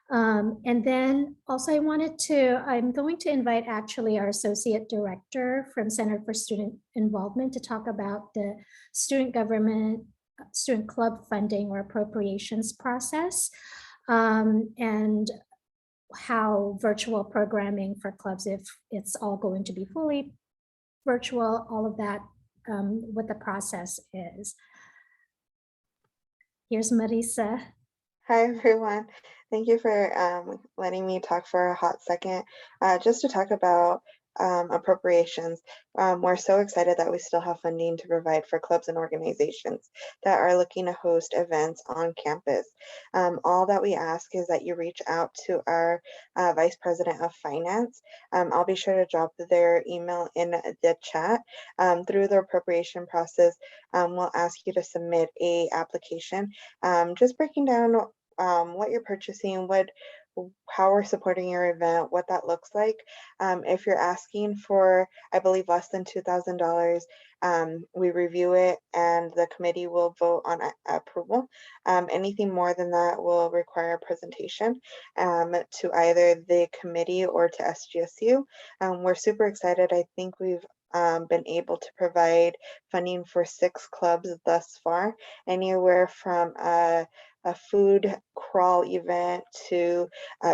And then also I'm going to invite actually our Associate Director from Center for Student Involvement to talk about the student club funding or appropriations process, and how virtual programming for clubs, if it's all going to be fully virtual, all of that, what the process is. Here's Marisa. Hi, everyone. Thank you for letting me talk for a hot second. Just to talk about appropriations. We're so excited that we still have funding to provide for clubs and organizations that are looking to host events on campus. All that we ask is that you reach out to our Vice President of Finance. I'll be sure to drop their email in the chat. Through the appropriation process, we'll ask you to submit a application, just breaking down what you're purchasing, how we're supporting your event, what that looks like. If you're asking for, I believe, less than $2,000, we review it and the committee will vote on approval. Anything more than that will require a presentation to either the committee or to SGSU. We're super excited. I think we've been able to provide funding for 6 clubs thus far, anywhere from a food crawl event to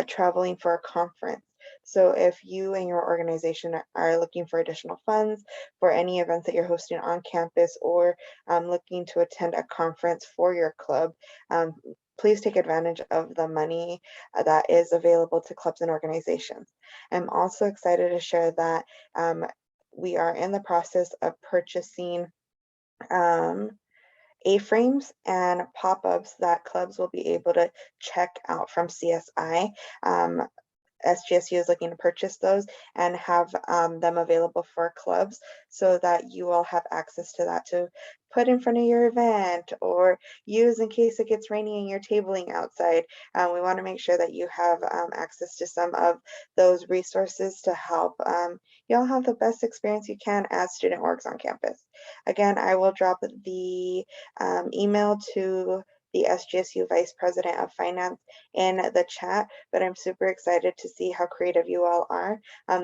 traveling for a conference. So if you and your organization are looking for additional funds for any events that you're hosting on campus, or looking to attend a conference for your club, please take advantage of the money that is available to clubs and organizations. I'm also excited to share that we are in the process of purchasing A-frames and pop-ups that clubs will be able to check out from CSI. SGSU is looking to purchase those and have them available for clubs so that you all have access to that to put in front of your event or use in case it gets rainy and you're tabling outside. We want to make sure that you have access to some of those resources to help you all have the best experience you can as student orgs on campus. Again, I will drop the email to the SGSU Vice President of Finance in the chat, but I'm super excited to see how creative you all are.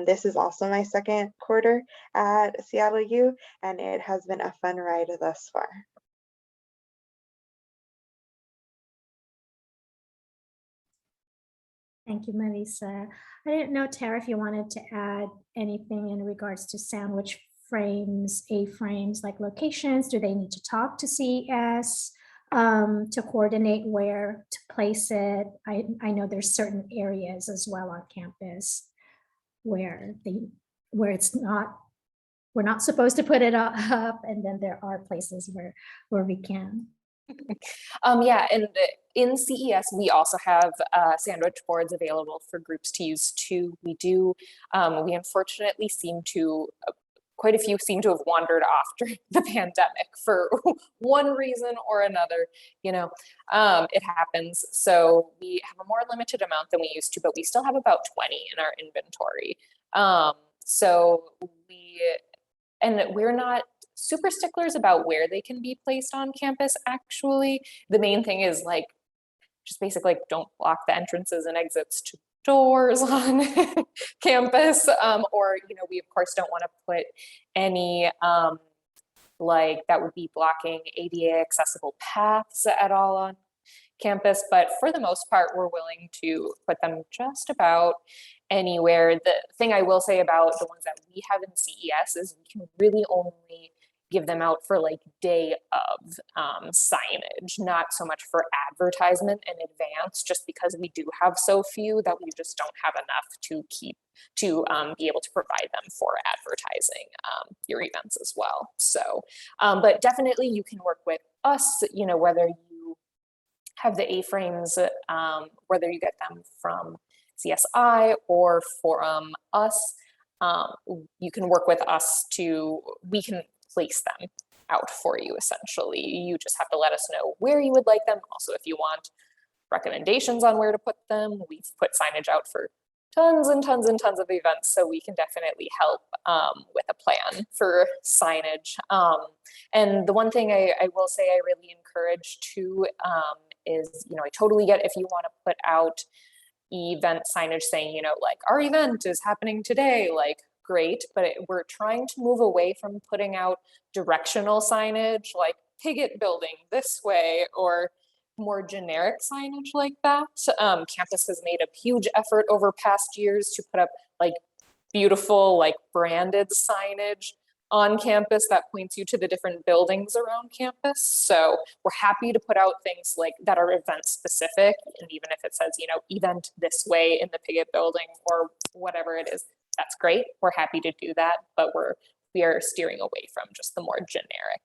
This is also my second quarter at Seattle U, and it has been a fun ride thus far. Thank you, Marisa. I didn't know, Tara, if you wanted to add anything in regards to sandwich frames, A-frames, like locations. Do they need to talk to CES to coordinate where to place it? I know there's certain areas as well on campus where it's not, we're not supposed to put it up, and then there are places where we can. Yeah, and in CES, we also have sandwich boards available for groups to use too. We do, we unfortunately seem to, quite a few seem to have wandered off during the pandemic for one reason or another, you know, it happens. So we have a more limited amount than we used to, but we still have about 20 in our inventory. And we're not super sticklers about where they can be placed on campus, actually. The main thing is like, just basically like, don't block the entrances and exits to doors on campus. Or, you know, we of course don't want to put any like that would be blocking ADA accessible paths at all on campus. But for the most part, we're willing to put them just about anywhere. The thing I will say about the ones that we have in CES is we can really only give them out for like day of signage, not so much for advertisement in advance, just because we do have so few that we just don't have enough to be able to provide them for advertising your events as well. So, but definitely you can work with us, you know, whether you have the A-frames, whether you get them from CSI or from us, you can work with us we can place them out for you essentially. You just have to let us know where you would like them. Also, if you want recommendations on where to put them, we've put signage out for tons and tons and tons of events, so we can definitely help with a plan for signage. And the one thing I will say I really encourage too is, you know, I totally get if you want to put out event signage saying, you know, like our event is happening today, like great, but we're trying to move away from putting out directional signage like Piggott building this way or more generic signage like that. Campus has made a huge effort over past years to put up like beautiful, like branded signage on campus that points you to the different buildings around campus. So we're happy to put out things like that are event specific. And even if it says, you know, event this way in the Piggott building or whatever it is, that's great. We're happy to do that, but we are steering away from just the more generic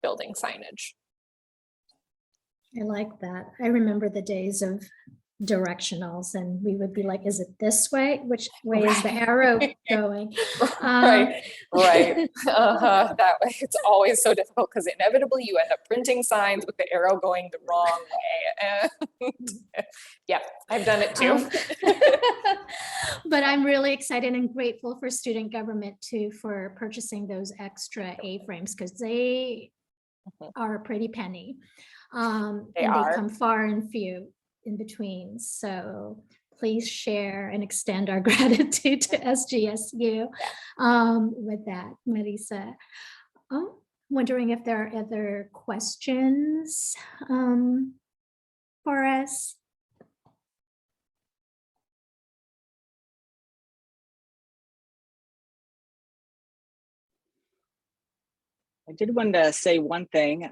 building signage. I like that. I remember the days of directionals and we would be like, is it this way? Which way is the arrow going? Right. That way it's always so difficult because inevitably you end up printing signs with the arrow going the wrong way. And yeah, I've done it too. But I'm really excited and grateful for student government too for purchasing those extra A-frames because they are a pretty penny. They come far and few in between. So please share and extend our gratitude to SGSU with that, Marisa. Wondering if there are other questions for us. I did want to say one thing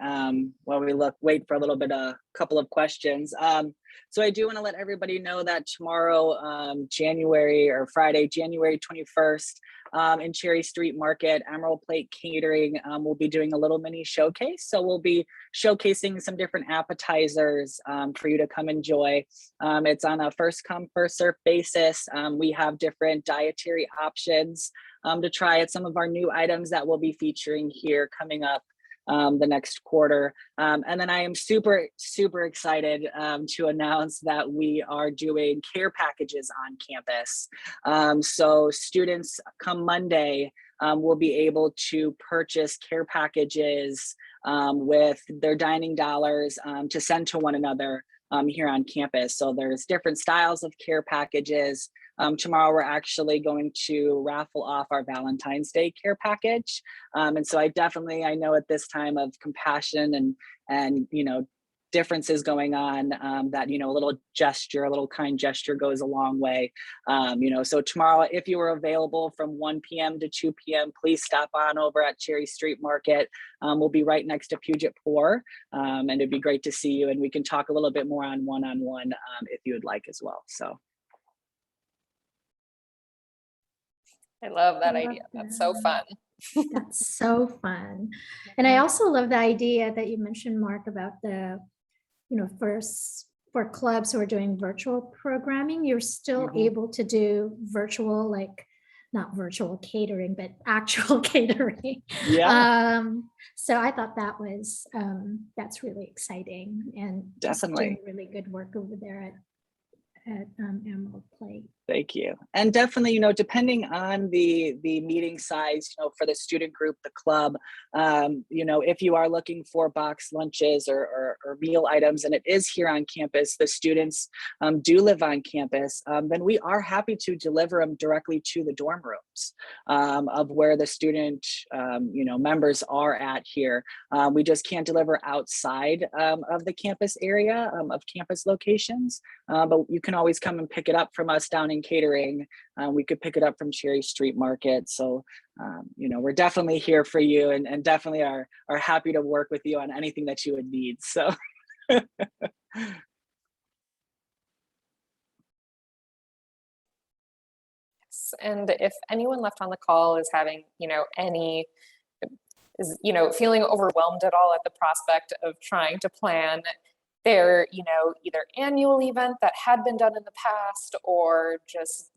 while we wait for a couple of questions. So I do want to let everybody know that tomorrow, Friday, January 21st, in Cherry Street Market, Emerald Plate Catering will be doing a little mini showcase. So we'll be showcasing some different appetizers for you to come enjoy. It's on a first come, first serve basis. We have different dietary options to try at some of our new items that we'll be featuring here coming up the next quarter. And then I am super, super excited to announce that we are doing care packages on campus. So students come Monday will be able to purchase care packages with their dining dollars to send to one another here on campus. So there's different styles of care packages. Tomorrow we're actually going to raffle off our Valentine's Day care package. And so I know at this time of compassion and you know, differences going on, that, you know, a little kind gesture goes a long way. You know, so tomorrow, if you are available from 1 p.m. to 2 p.m., please stop on over at Cherry Street Market. We'll be right next to Puget Pour, and it'd be great to see you. And we can talk a little bit more on one-on-one if you would like as well. So. I love that love idea. That's so that. fun. That's so fun. And I also love the idea that you mentioned, Mark, about the, for clubs who are doing virtual programming, you're still able to do virtual, like not virtual catering, but actual catering. Yeah. So I thought that was, that's really exciting and just Definitely. doing really good work over there at Emerald Plate. Thank you. And definitely, depending on the meeting size, for the student group, the club, if you are looking for box lunches or meal items, and it is here on campus, the students do live on campus, then we are happy to deliver them directly to the dorm rooms of where the student, members are at here. We just can't deliver outside of the campus area of campus locations, but you can always come and pick it up from us down in catering. We could pick it up from Cherry Street Market. So, we're definitely here for you and definitely are happy to work with you on anything that you would need. So. And if anyone left on the call is having, feeling overwhelmed at all at the prospect of trying to plan their, either annual event that had been done in the past, or just,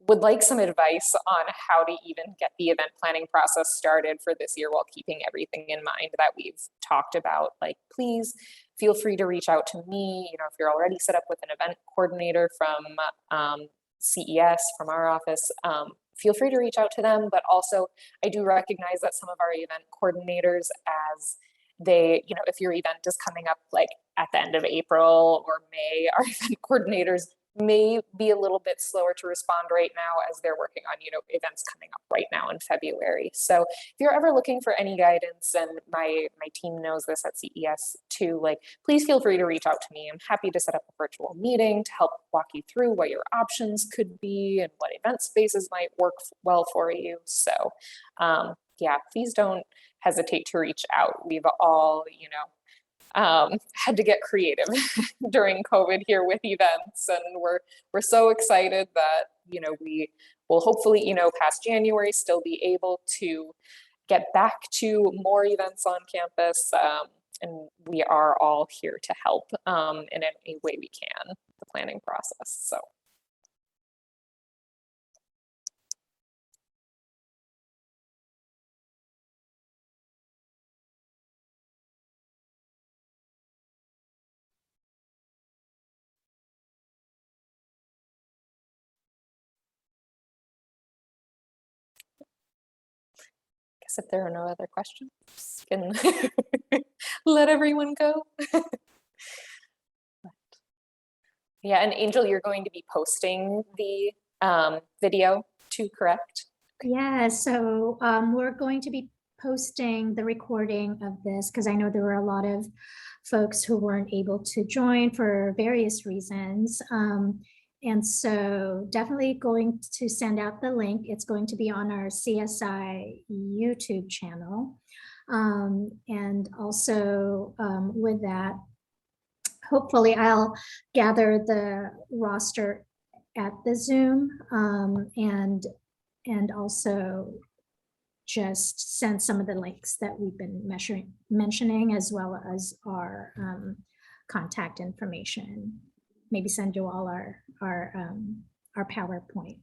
would like some advice on how to even get the event planning process started for this year while keeping everything in mind that we've talked about, like, please feel free to reach out to me. If you're already set up with an event coordinator from CES, from our office, feel free to reach out to them. But also, I do recognize that some of our event coordinators, as they, if your event is coming up like at the end of April or May, our event coordinators may be a little bit slower to respond right now as they're working on, events coming up right now in February. So if you're ever looking for any guidance, and my team knows this at CES too, like, please feel free to reach out to me. I'm happy to set up a virtual meeting to help walk you through what your options could be and what event spaces might work well for you. So yeah, please don't hesitate to reach out. We've all, had to get creative during COVID here with events, and we're so excited that we will hopefully past January still be able to get back to more events on campus, and we are all here to help in any way we can the planning process. So. If there are no other questions, can let everyone go. Yeah, and Angel, you're going to be posting the video too, correct? Yeah, so we're going to be posting the recording of this because I know there were a lot of folks who weren't able to join for various reasons. And so definitely going to send out the link. It's going to be on our CSI YouTube channel. And also with that, hopefully I'll gather the roster at the Zoom and also just send some of the links that we've been mentioning, as well as our contact information. Maybe send you all our PowerPoint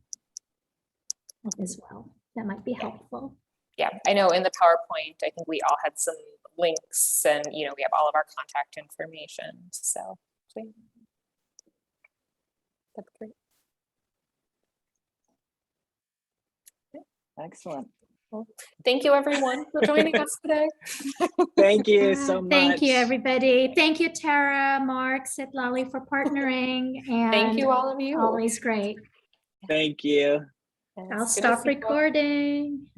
as well. That might be helpful. Yeah, I know in the PowerPoint, I think we all had some links, and we have all of our contact information. So that's great. Excellent. Well, thank you everyone for joining us today. Thank you so much. Thank you, everybody. Thank you, Tara, Mark, Sitlali, for partnering. And thank you, all of you. Always great. Thank you. I'll stop recording.